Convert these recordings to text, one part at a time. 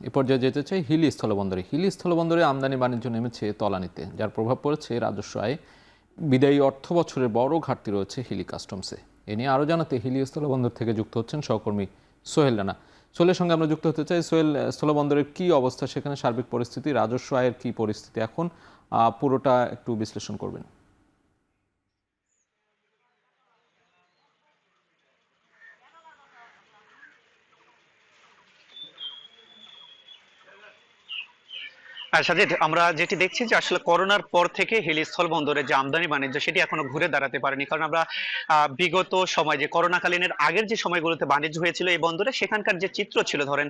এ পর্যায়ে যেতে চাই হিলি স্থলবন্দরে। হিলি স্থলবন্দরে আমদানি বাণিজ্য নেমেছে তলানিতে, যার প্রভাব পড়েছে রাজস্ব আয়ে। বিদায়ী অর্থ বছরের বড় ঘাটতি রয়েছে হিলি কাস্টমসে। এ নিয়ে আরও জানাতে হিলি স্থলবন্দর থেকে যুক্ত হচ্ছেন সহকর্মী সোহেল রানা। সোহেলের সঙ্গে আমরা যুক্ত হতে চাই। সোহেল, স্থলবন্দরের কি অবস্থা সেখানে, সার্বিক পরিস্থিতি, রাজস্ব আয়ের কি পরিস্থিতি এখন, পুরোটা একটু বিশ্লেষণ করবেন। সাজিদ, আমরা যেটি দেখছি যে আসলে করোনার পর থেকে হিলি স্থলবন্দরে যে আমদানি বাণিজ্য সেটি এখনো ঘুরে দাঁড়াতে পারেনি। কারণ আমরা বিগত সময় যে করোনাকালীনের আগের যে সময়গুলোতে বাণিজ্য হয়েছিল এই বন্দরে, সেখানকার যে চিত্র ছিল, ধরেন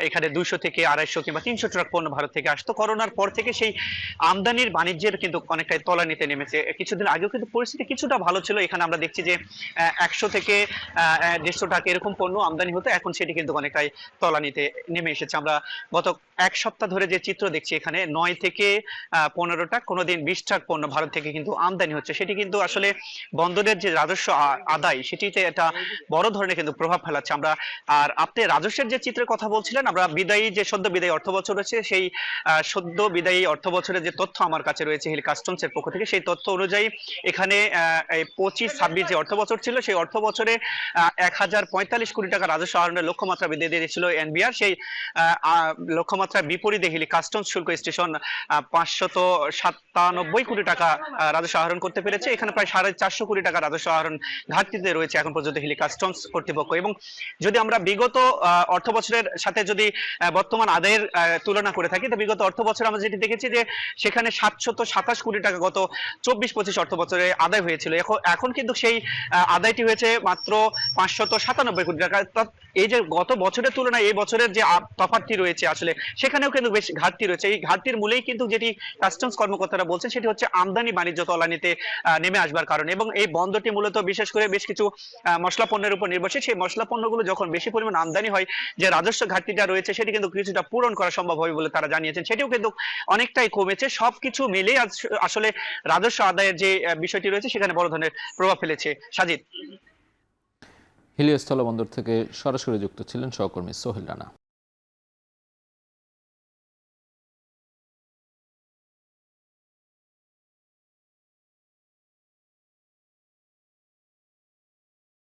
এখানে 200 থেকে 250 কিংবা 300 ট্রাক পণ্য ভারত থেকে আসতো। করোনার পর থেকে সেই আমদানির বাণিজ্যের কিন্তু অনেকটাই তলানিতে নেমেছে। কিছুদিন আগেও কিন্তু পরিস্থিতি কিছুটা ভালো ছিল। এখানে আমরা দেখছি যে 100 থেকে 150 টাকা এরকম পণ্য আমদানি হতো, এখন সেটি কিন্তু অনেকটাই তলানিতে নেমে এসেছে। আমরা গত এক সপ্তাহ ধরে যে চিত্র দেখছি, এখানে 9 থেকে 15 ট্রাক, কোনোদিন 20 ট্রাক পণ্য ভারত থেকে কিন্তু আমদানি হচ্ছে। সেটি কিন্তু আসলে বন্দরের যে রাজস্ব আদায় সেটিতে একটা বড় ধরনের কিন্তু প্রভাব ফেলাচ্ছে। আমরা আর আপনি রাজস্বের যে চিত্রের কথা বলছিলেন, আমরা বিদায়ী যে সদ্য বিদায়ী অর্থ বছর রয়েছে, সেই সদ্য বিদায়ী অর্থ বছরের যে তথ্য আমার কাছে রয়েছে হিল কাস্টমসের পক্ষ থেকে, সেই তথ্য অনুযায়ী এখানে এই 25-26 যে অর্থ বছর ছিল, সেই অর্থ বছরে 1045 কোটি টাকা রাজস্ব আহরণের লক্ষ্যমাত্রা বেঁধে দিয়েছিল এনবিআর। সেই লক্ষ্যমাত্রার বিপরীতে হিলি কাস্টমস শুল্ক স্টেশন 597 কোটি টাকা রাজস্ব আহরণ করতে পেরেছে। এখানে প্রায় 450 কোটি টাকা রাজস্ব আহরণ ঘাটতিতে রয়েছে এখন পর্যন্ত হিলি কাস্টমস কর্তৃপক্ষ। এবং যদি আমরা বিগত অর্থ বছরের সাথে যদি বর্তমান আদায়ের তুলনা করে থাকি, তো বিগত অর্থ বছর আমরা যেটি দেখেছি যে সেখানে 727 কোটি টাকা গত 24-25 অর্থ বছরে আদায় হয়েছিল। এখন কিন্তু সেই আদায়টি হয়েছে মাত্র 597 কোটি টাকা। এই যে গত বছরের তুলনায় এই বছরের যে তফাৎটি রয়েছে, আসলে সেখানেও কিন্তু বেশ ঘাটতি রয়েছে। এই ঘাটতির মূলেই কিন্তু যেটি কাস্টমস কর্মকর্তারা বলছেন সেটি হচ্ছে আমদানি বাণিজ্য তলানিতে নেমে আসবার কারণে। এবং এই বন্দরটি মূলত বিশেষ করে বেশ কিছু মশলা পণ্যের উপর নির্ভরশীল। সেই মশলা পণ্যগুলো যখন বেশি পরিমাণ আমদানি হয়, যে রাজস্ব ঘাটতিটা রয়েছে সেটি কিন্তু কিছুটা পূরণ করা সম্ভব হবে বলে তারা জানিয়েছেন। সেটিও কিন্তু অনেকটাই কমেছে। সবকিছু মিলে আসলে রাজস্ব আদায়ের যে বিষয়টি রয়েছে সেখানে বড় ধরনের প্রভাব ফেলেছে। সাজিদ। হিলি স্থলবন্দর থেকে সরাসরি যুক্ত ছিলেন সহকর্মী সোহেল রানা।